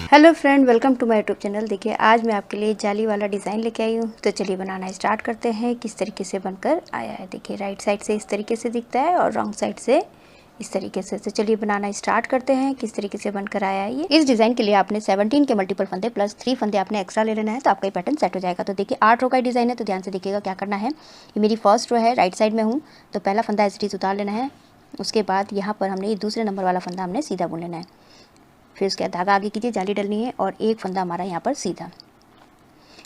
Hello friend, welcome to my YouTube channel. देखिए आज मैं आपके लिए जाली वाला डिज़ाइन लेके आई हूँ। तो चलिए बनाना स्टार्ट करते हैं। किस तरीके से बनकर आया है देखिए, राइट साइड से इस तरीके से दिखता है और रॉन्ग साइड से इस तरीके से। तो चलिए बनाना स्टार्ट करते हैं किस तरीके से बनकर आया है ये। इस डिज़ाइन के लिए आपने 17 के मल्टीपल फंदे प्लस 3 फंदे आपने एक्स्ट्रा ले लेना है, तो आपका ये पैटर्न सेट हो जाएगा। तो देखिए 8 रो का डिज़ाइन है, तो ध्यान से देखिएगा क्या करना है। ये मेरी फर्स्ट रो है, राइट साइड में हूँ, तो पहला फंदा एज इट इज़ उतार लेना है। उसके बाद यहाँ पर हमने ये दूसरे नंबर वाला फंदा हमने सीधा बुन लेना है। फिर उसके बाद धागा आगे कीजिए, जाली डलनी है और एक फंदा हमारा यहाँ पर सीधा।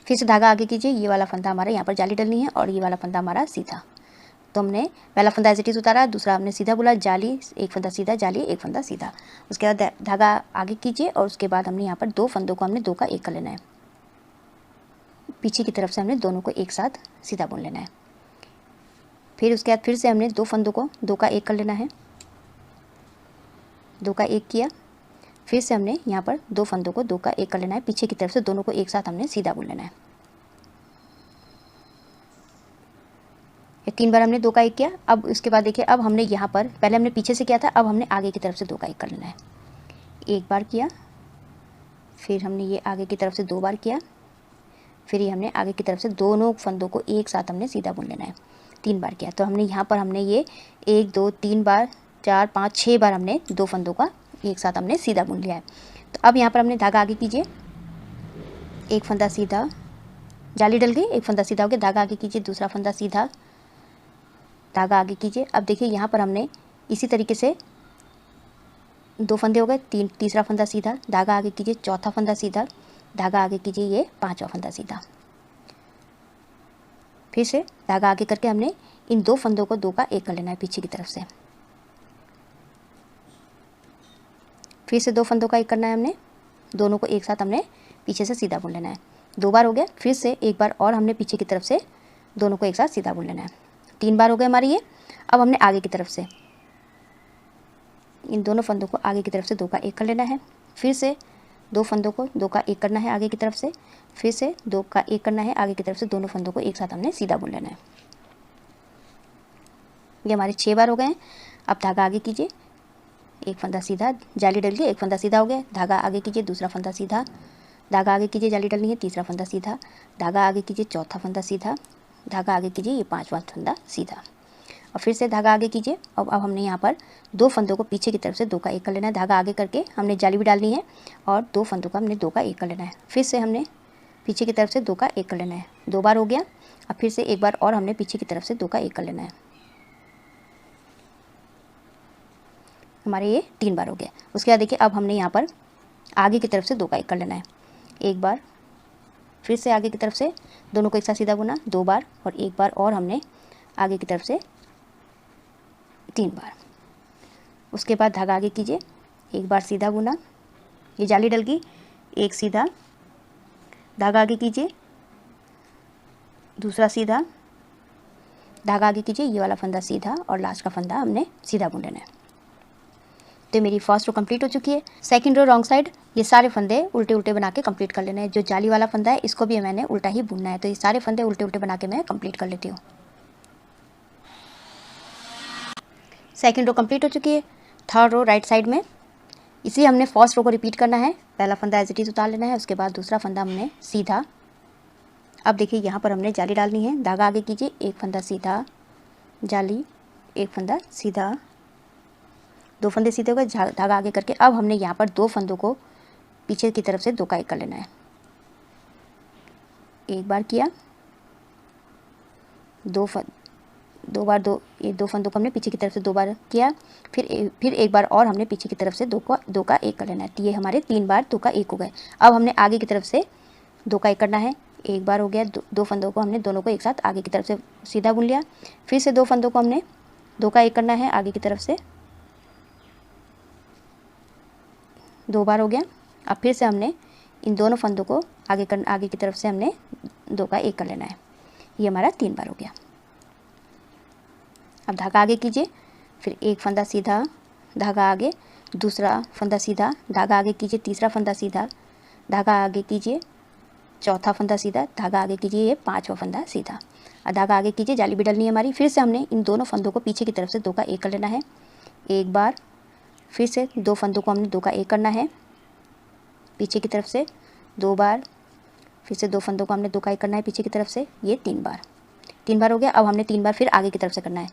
फिर से धागा आगे कीजिए, ये वाला फंदा हमारा यहाँ पर जाली डलनी है और ये वाला फंदा हमारा सीधा। तो हमने पहला फंदा एज इट इज़ उतारा, दूसरा हमने सीधा बोला, जाली एक फंदा सीधा, जाली एक फंदा सीधा। उसके बाद धागा आगे कीजिए और उसके बाद हमने यहाँ पर दो फंदों को हमने दो का एक कर लेना है। पीछे की तरफ से हमने दोनों को एक साथ सीधा बुन लेना है। फिर उसके बाद फिर से हमने दो फंदों को दो का एक कर लेना है, दो का एक किया। फिर से हमने यहाँ पर दो फंदों को दो का एक कर लेना है, पीछे की तरफ से दोनों को एक साथ हमने सीधा बुन लेना है। ये 3 बार हमने दो का एक किया। अब उसके बाद देखिए, अब हमने यहाँ पर पहले हमने पीछे से किया था, अब हमने आगे की तरफ से दो का एक कर लेना है। एक बार किया, फिर हमने ये आगे की तरफ से दो बार किया, फिर ये हमने आगे की तरफ से दोनों फंदों को एक साथ हमने सीधा बुन लेना है। 3 बार किया, तो हमने यहाँ पर हमने ये 1 2 3 बार 4 5 6 बार हमने दो फंदों का एक साथ हमने सीधा बुन लिया है। तो अब यहाँ पर हमने धागा आगे कीजिए, एक फंदा सीधा, जाली डल गई, एक फंदा सीधा हो गया, धागा आगे कीजिए, दूसरा फंदा सीधा, धागा आगे कीजिए। अब देखिए यहाँ पर हमने इसी तरीके से दो फंदे हो गए, तीसरा फंदा सीधा, धागा आगे कीजिए, चौथा फंदा सीधा, धागा आगे कीजिए, ये पांचवा फंदा सीधा। फिर से धागा आगे करके हमने इन दो फंदों को दो का एक कर लेना है पीछे की तरफ से। फिर से दो फंदों का एक करना है हमने, दोनों को एक साथ हमने पीछे से सीधा बुन लेना है। 2 बार हो गया, फिर से एक बार और हमने पीछे की तरफ से दोनों को एक साथ सीधा बुन लेना है। 3 बार हो गए हमारी ये। अब हमने आगे की तरफ से इन दोनों फंदों को आगे की तरफ से दो का एक कर लेना है। फिर से दो फंदों को दो का एक करना है आगे की तरफ से, फिर से दो का एक करना है आगे की तरफ से, दोनों फंदों को एक साथ हमने सीधा बुन लेना है। ये हमारे 6 बार हो गए हैं। अब धागा आगे कीजिए, एक फंदा सीधा, जाली डल गई, एक फंदा सीधा हो गया, धागा आगे कीजिए, दूसरा फंदा सीधा, धागा आगे कीजिए, जाली डलनी है, तीसरा फंदा सीधा, धागा आगे कीजिए, चौथा फंदा सीधा, धागा आगे कीजिए, ये पांचवा फंदा सीधा। और फिर से धागा आगे कीजिए। अब हमने यहाँ पर दो फंदों को पीछे की तरफ से दो का एक कर लेना है, धागा आगे करके हमने जाली भी डालनी है और दो फंदों का हमने दो का एक कर लेना है। फिर से हमने पीछे की तरफ से दो का एक कर लेना है। 2 बार हो गया। अब फिर से एक बार और हमने पीछे की तरफ से दो का एक कर लेना है। हमारे ये 3 बार हो गया। उसके बाद देखिए, अब हमने यहाँ पर आगे की तरफ से दो का एक कर लेना है। एक बार, फिर से आगे की तरफ से दोनों को एक साथ सीधा बुना 2 बार, और एक बार और हमने आगे की तरफ से 3 बार। उसके बाद धागा आगे कीजिए, एक बार सीधा बुना, ये जाली डल गई, एक सीधा, धागा आगे कीजिए, दूसरा सीधा, धागा आगे कीजिए, ये वाला फंदा सीधा और लास्ट का फंदा हमने सीधा बुन लेना है। तो मेरी फर्स्ट रो कंप्लीट हो चुकी है। सेकंड रो रॉन्ग साइड, ये सारे फंदे उल्टे उल्टे बना के कंप्लीट कर लेना है। जो जाली वाला फंदा है इसको भी मैंने उल्टा ही बुनना है, तो ये सारे फंदे उल्टे उल्टे बना के मैं कंप्लीट कर लेती हूँ। सेकंड रो कंप्लीट हो चुकी है। थर्ड रो राइट साइड में इसी हमने फर्स्ट रो को रिपीट करना है। पहला फंदा एज इट इज उतार लेना है, उसके बाद दूसरा फंदा हमने सीधा। अब देखिए यहाँ पर हमने जाली डालनी है, धागा आगे कीजिए, एक फंदा सीधा, जाली, एक फंदा सीधा, दो फंदे सीधे हो गए, धागा आगे करके अब हमने यहाँ पर दो फंदों को पीछे की तरफ से दो का एक कर लेना है। एक बार किया, दो फंदों को हमने पीछे की तरफ से 2 बार किया, फिर एक बार और हमने पीछे की तरफ से दो का एक कर लेना है। तो ये हमारे 3 बार दो का एक हो गए। अब हमने आगे की तरफ से दो का एक करना है। एक बार हो गया, दो फंदों को हमने दोनों को एक साथ आगे की तरफ से सीधा बुन लिया। फिर से दो फंदों को हमने दो का एक करना है आगे की तरफ से, 2 बार हो गया। अब फिर से हमने इन दोनों फंदों को आगे की तरफ से हमने दो का एक कर लेना है। ये हमारा 3 बार हो गया। अब धागा आगे कीजिए, फिर एक फंदा सीधा, धागा आगे, दूसरा फंदा सीधा, धागा आगे कीजिए, तीसरा फंदा सीधा, धागा आगे कीजिए, चौथा फंदा सीधा, धागा आगे कीजिए, ये पांचवा फंदा सीधा, और धागा आगे कीजिए, जाली भी डलनी है हमारी। फिर से हमने इन दोनों फंदों को पीछे की तरफ से दो का एक कर लेना है। एक बार, फिर से दो फंदों को हमने दो का एक करना है, पीछे की तरफ से 2 बार, फिर से 2 फंदों को हमने 2 का 1 करना है पीछे की तरफ से, ये 3 बार हो गया। अब हमने 3 बार फिर आगे की तरफ से करना है,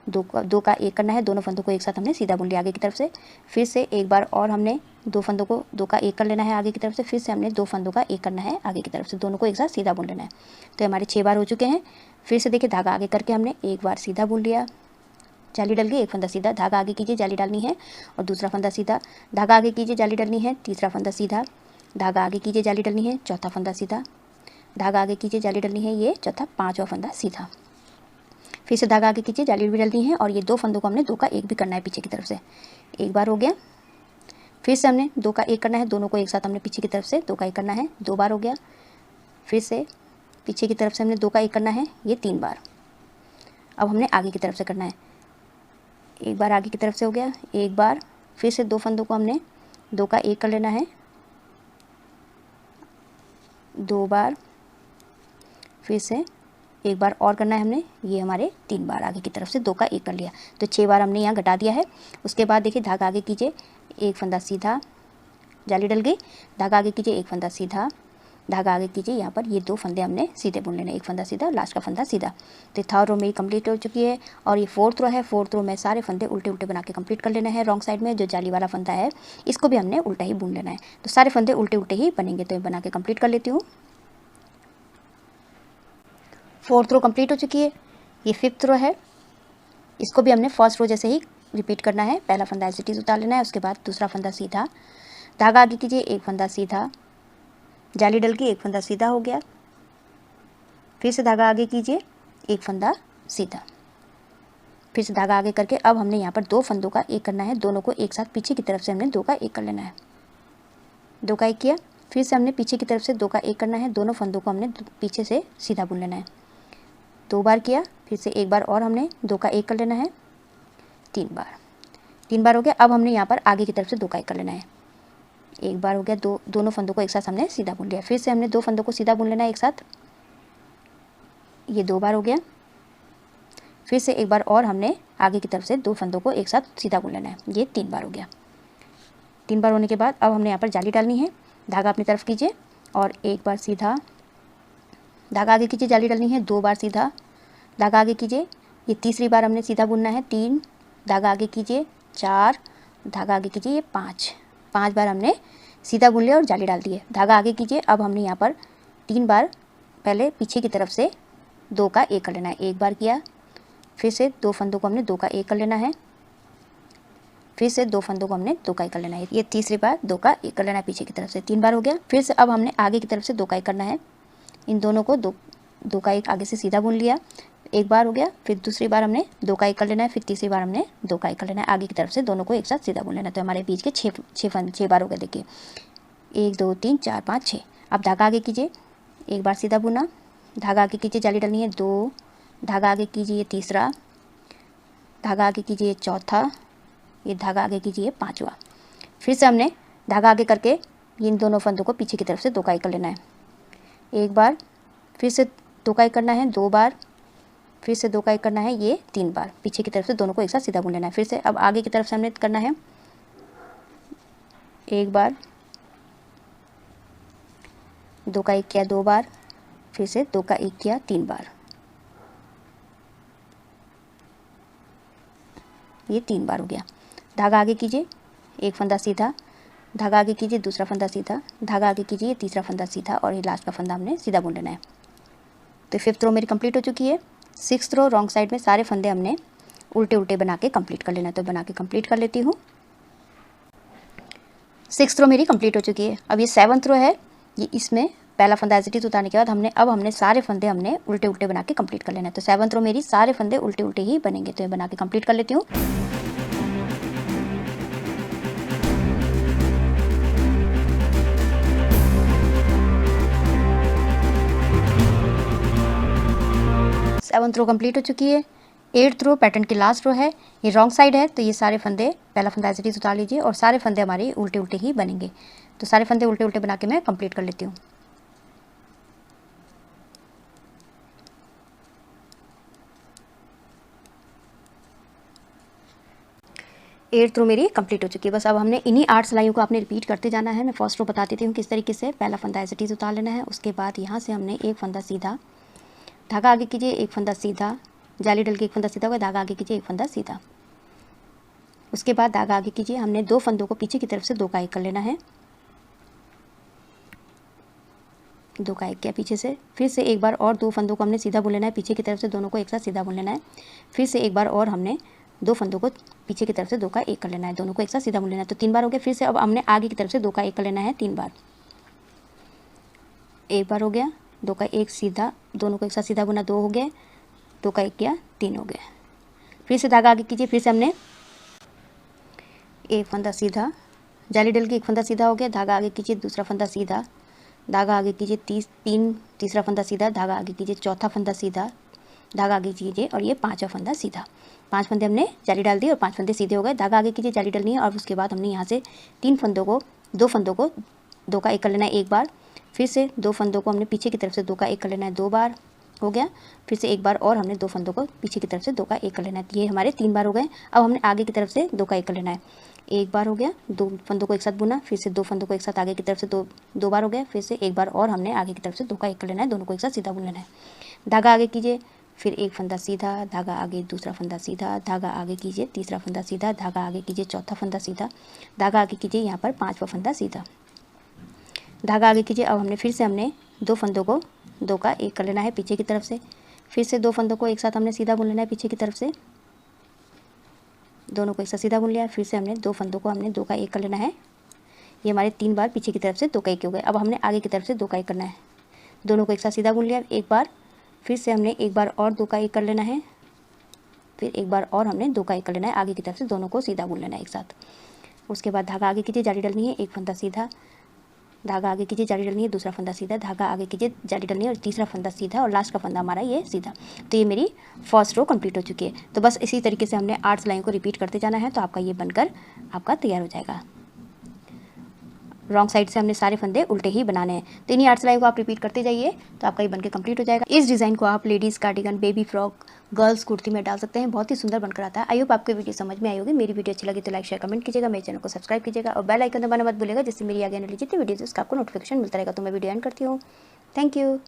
2 का 1 करना है, दोनों फंदों को एक साथ हमने सीधा बुन लिया आगे की तरफ से। फिर से एक बार और हमने 2 फंदों को 2 का 1 कर लेना है आगे की तरफ से, फिर से हमने 2 फंदों का 1 करना है आगे की तरफ से, दोनों को एक साथ सीधा बुन लेना है। तो हमारे 6 बार हो चुके हैं। फिर से देखिए धागा आगे करके हमने एक बार सीधा बुन लिया, जाली डल गई, एक फंदा सीधा, धागा आगे कीजिए, जाली डालनी है और दूसरा फंदा सीधा, धागा आगे कीजिए, जाली डलनी है, तीसरा फंदा सीधा, धागा आगे कीजिए, जाली डलनी है, चौथा फंदा सीधा, धागा आगे कीजिए, जाली डलनी है, ये चौथा 5वां फंदा सीधा। फिर से धागा आगे कीजिए, जाली भी डलनी है और ये 2 फंदों को हमने 2 का 1 भी करना है पीछे की तरफ से। एक बार हो गया। फिर से हमने 2 का 1 करना है, दोनों को एक साथ हमने पीछे की तरफ से 2 का 1 करना है, 2 बार हो गया। फिर से पीछे की तरफ से हमने 2 का 1 करना है, ये 3 बार। अब हमने आगे की तरफ से करना है, एक बार आगे की तरफ से हो गया, एक बार, फिर से 2 फंदों को हमने 2 का 1 कर लेना है, 2 बार, फिर से एक बार और करना है हमने, ये हमारे 3 बार आगे की तरफ से 2 का 1 कर लिया। तो 6 बार हमने यहाँ घटा दिया है। उसके बाद देखिए धागा आगे कीजिए, एक फंदा सीधा, जाली डल गई, धागा आगे कीजिए, एक फंदा सीधा, धागा आगे कीजिए, यहाँ पर ये 2 फंदे हमने सीधे बुन लेने, एक फंदा सीधा, लास्ट का फंदा सीधा। तो 3rd रो मेरी कंप्लीट हो चुकी है और ये 4th रो है। 4th रो में सारे फंदे उल्टे उल्टे बना के कंप्लीट कर लेना है। रॉन्ग साइड में जो जाली वाला फंदा है इसको भी हमने उल्टा ही बुन लेना है। तो सारे फंदे उल्टे उल्टे ही बनेंगे। तो ये बना के कंप्लीट कर लेती हूँ। 4th रो कंप्लीट हो चुकी है। ये 5th रो है, इसको भी हमने 1st रो जैसे ही रिपीट करना है। पहला फंदा एज इट इज उतार लेना है, उसके बाद दूसरा फंदा सीधा, धागा आगे कीजिए, एक फंदा सीधा, जाली डल के एक फंदा सीधा हो गया, फिर से धागा आगे कीजिए, एक फंदा सीधा, फिर से धागा आगे करके अब हमने यहाँ पर 2 फंदों का 1 करना है, दोनों को एक साथ पीछे की तरफ से हमने 2 का 1 कर लेना है। 2 का 1 किया, फिर से हमने पीछे की तरफ से 2 का 1 करना है, दोनों फंदों को हमने पीछे से सीधा बुन लेना है। 2 बार किया, फिर से एक बार और हमने 2 का 1 कर लेना है, 3 बार हो गया। अब हमने यहाँ पर आगे की तरफ से 2 का 1 कर लेना है, एक बार हो गया, दोनों फंदों को एक साथ हमने सीधा बुन लिया। फिर से हमने 2 फंदों को सीधा बुन लेना है एक साथ, ये 2 बार हो गया। फिर से एक बार और हमने आगे की तरफ से 2 फंदों को एक साथ सीधा बुन लेना है, ये 3 बार हो गया। 3 बार होने के बाद अब हमने यहाँ पर जाली डालनी है, धागा अपनी तरफ कीजिए और एक बार सीधा, धागा आगे कीजिए, जाली डालनी है, 2 बार सीधा, धागा आगे कीजिए, ये तीसरी बार हमने सीधा बुनना है, 3, धागा आगे कीजिए, 4, धागा आगे कीजिए, ये 5 बार हमने सीधा बुन लिया और जाली डाल दी है। धागा आगे कीजिए, अब हमने यहाँ पर 3 बार पहले पीछे की तरफ से 2 का 1 कर लेना है, एक बार किया, फिर से 2 फंदों को हमने 2 का 1 कर लेना है, फिर से 2 फंदों को हमने 2 का 1 कर लेना है, ये तीसरी बार 2 का 1 कर लेना है पीछे की तरफ से, 3 बार हो गया। फिर से अब हमने आगे की तरफ से 2 का 1 करना है, इन दोनों को 2 का 1 आगे से सीधा बुन लिया, एक बार हो गया, फिर दूसरी बार हमने 2 का 1 कर लेना है, फिर तीसरी बार हमने 2 का 1 कर लेना है, आगे की तरफ से दोनों को एक साथ सीधा बुन लेना है। तो हमारे बीच के 6 बार हो गए, देखिए 1 2 3 4 5 6। अब धागा आगे कीजिए, एक बार सीधा बुना, धागा आगे कीजिए, जाली डालनी है, 2, धागा आगे कीजिए, तीसरा, धागा आगे कीजिए, चौथा, ये धागा आगे कीजिए, 5वां। फिर से हमने धागा आगे करके इन दोनों फंदों को पीछे की तरफ से 2 का 1 कर लेना है, एक बार, फिर से 2 का 1 करना है, 2 बार, फिर से 2 का 1 करना है, ये 3 बार, पीछे की तरफ से दोनों को एक साथ सीधा बुन लेना है। फिर से अब आगे की तरफ से हमने करना है, एक बार, 2 का 1 किया, 2 बार, फिर से 2 का 1 किया, 3 बार, ये 3 बार हो गया। धागा आगे कीजिए, एक फंदा सीधा, धागा आगे कीजिए, दूसरा फंदा सीधा, धागा आगे कीजिए, तीसरा फंदा सीधा और ये लास्ट का फंदा हमने सीधा बुन लेना है। तो 5th रो मेरी कंप्लीट हो चुकी है। 6th रो रॉन्ग साइड में सारे फंदे हमने उल्टे उल्टे बना के कंप्लीट कर लेना है। तो बना के कंप्लीट कर लेती हूँ। 6th रो मेरी कंप्लीट हो चुकी है। अब ये 7th रो है, ये इसमें पहला फंदा एज इट इज उतारने के बाद हमने सारे फंदे हमने उल्टे उल्टे बना के कंप्लीट कर लेना है। तो 7th रो मेरी सारे फंदे उल्टे उल्टे ही बनेंगे। तो ये बना के कंप्लीट कर लेती हूँ। सेवंथ रो कंप्लीट हो चुकी है। 8th रो पैटर्न की लास्ट रो है, ये रॉन्ग साइड है, तो ये सारे फंदे पहला फंदा एज इट इज उतार लीजिए और सारे फंदे हमारे उल्टे उल्टे ही बनेंगे। तो सारे फंदे उल्टे उल्टे बना के मैं कंप्लीट कर लेती हूँ। 8th रो मेरी कंप्लीट हो चुकी है। बस अब हमने इन्हीं 8 सिलाइयों को आपने रिपीट करते जाना है। मैं फर्स्ट रो बता देती हूँ किस तरीके से। पहला फंदा एज इट इज़ उतार लेना है। उसके बाद यहाँ से हमने एक फंदा सीधा, धागा आगे कीजिए, एक फंदा सीधा, जाली डल के एक फंदा सीधा होगा, धागा आगे कीजिए, एक फंदा सीधा। उसके बाद धागा आगे कीजिए, हमने 2 फंदों को पीछे की तरफ से 2 का 1 कर लेना है। 2 का 1 किया पीछे से, फिर से एक बार और 2 फंदों को हमने सीधा बुन लेना है पीछे की तरफ से, दोनों को एक साथ सीधा बुन लेना है। फिर से एक बार और हमने 2 फंदों को पीछे की तरफ से 2 का 1 कर लेना है, दोनों को एक साथ सीधा बुन लेना है। तो 3 बार हो गया। फिर से अब हमने आगे की तरफ से 2 का 1 कर लेना है 3 बार। एक बार हो गया, 2 का 1 सीधा, दोनों को एक साथ सीधा बुना, 2 हो गए, 2 का 1 किया, 3 हो गया। फिर से धागा आगे कीजिए, फिर से हमने एक फंदा सीधा, जाली डल के एक फंदा सीधा हो गया, धागा आगे कीजिए, दूसरा फंदा सीधा, धागा आगे कीजिए, तीसरा फंदा सीधा, धागा आगे कीजिए, चौथा फंदा सीधा, धागा आगे कीजिए और ये 5वां फंदा सीधा। 5 फंदे हमने जाली डाल दी और 5 फंदे सीधे हो गए। धागा आगे कीजिए, जाली डलनी है और उसके बाद हमने यहाँ से 2 फंदों को 2 का 1 कर लेना है 1 बार। फिर से 2 फंदों को हमने पीछे की तरफ से 2 का 1 कर लेना है 2 बार, हो गया। फिर से एक बार और हमने 2 फंदों को पीछे की तरफ से 2 का 1 कर लेना है। ये हमारे 3 बार हो गए। अब हमने आगे की तरफ से 2 का 1 कर लेना है। एक बार हो गया, 2 फंदों को एक साथ बुना, फिर से 2 फंदों को एक साथ आगे की तरफ से 2 बार हो गया। फिर से एक बार और हमने आगे की तरफ से 2 का 1 कर लेना है, दोनों को एक साथ सीधा बुन लेना है। धागा आगे कीजिए, फिर एक फंदा सीधा, धागा आगे दूसरा फंदा सीधा, धागा आगे कीजिए, तीसरा फंदा सीधा, धागा आगे कीजिए, चौथा फंदा सीधा, धागा आगे कीजिए, यहाँ पर 5वां फंदा सीधा, धागा आगे कीजिए। अब हमने 2 फंदों को 2 का 1 कर लेना है पीछे की तरफ से। फिर से 2 फंदों को एक साथ हमने सीधा बुन लेना है पीछे की तरफ से, दोनों को एक साथ सीधा बुन लिया। फिर से हमने 2 फंदों को हमने 2 का 1 कर लेना है। ये हमारे 3 बार पीछे की तरफ से 2 का 1 हो गए। अब हमने आगे की तरफ से 2 का 1 करना है, दोनों को एक साथ सीधा बुन लिया एक बार। फिर से हमने एक बार और 2 का 1 कर लेना है, फिर एक बार और हमने 2 का 1 कर लेना है आगे की तरफ से, दोनों को सीधा बुन लेना है एक साथ। उसके बाद धागा आगे कीजिए, जाली डलनी है, एक फंदा सीधा, धागा आगे कीजिए, जाली डलनी है, दूसरा फंदा सीधा, धागा आगे कीजिए, जाली डलनी है और तीसरा फंदा सीधा और लास्ट का फंदा हमारा ये सीधा। तो ये मेरी फर्स्ट रो कंप्लीट हो चुकी है। तो बस इसी तरीके से हमने 8 सिलाइयों को रिपीट करते जाना है, तो आपका ये बनकर आपका तैयार हो जाएगा। रॉन्ग साइड से हमने सारे फंदे उल्टे ही बनाने हैं। तो इन्हीं 8 सिलाई को आप रिपीट करते जाइए, तो आपका ये बनकर कंप्लीट हो जाएगा। इस डिज़ाइन को आप ladies cardigan, baby frock, girls kurti में डाल सकते हैं, बहुत ही सुंदर बनकर आता है। आई होप आपको वीडियो समझ में आई होगी। मेरी वीडियो अच्छी लगी तो लाइक शेयर कमेंट कीजिएगा, मेरे चैनल को सब्सक्राइब कीजिएगा और बेल आइकन दबाना मत भूलिएगा, जिससे मेरी आगे आने वाली जितनी वीडियोज़ उसका आपको नोटिफिकेशन मिलता रहेगा। तो मैं वीडियो एंड करती हूँ। Thank you.